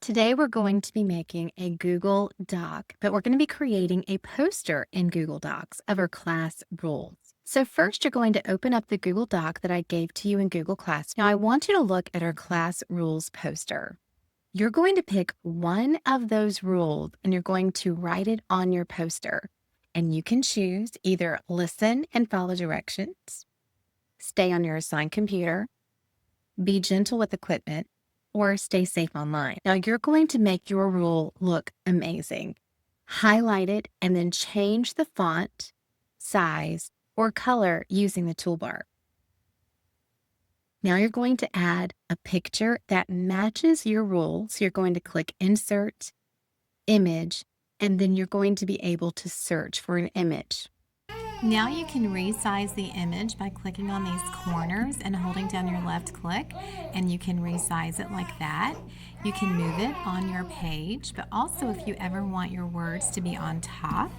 Today, we're going to be making a Google Doc, but we're going to be creating a poster in Google Docs of our class rules. So first, you're going to open up the Google Doc that I gave to you in Google Class. Now, I want you to look at our class rules poster. You're going to pick one of those rules and you're going to write it on your poster. And you can choose either listen and follow directions, stay on your assigned computer, be gentle with equipment, or stay safe online. Now, you're going to make your rule look amazing. Highlight it and then change the font, size, or color using the toolbar. Now you're going to add a picture that matches your rule. So you're going to click Insert, Image, and then you're going to be able to search for an image. Now you can resize the image by clicking on these corners and holding down your left click, and you can resize it like that. You can move it on your page, but also if you ever want your words to be on top,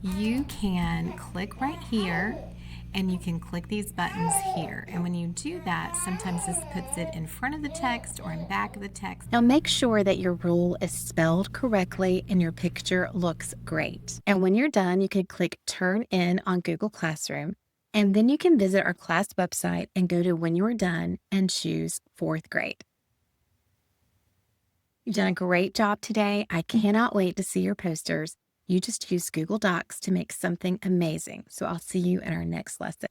you can click right here and you can click these buttons here. And when you do that, sometimes this puts it in front of the text or in back of the text. Now make sure that your rule is spelled correctly and your picture looks great. And when you're done, you can click Turn In on Google Classroom, and then you can visit our class website and go to When You're Done and choose 4th grade. You've done a great job today. I cannot wait to see your posters. You just use Google Docs to make something amazing. So I'll see you in our next lesson.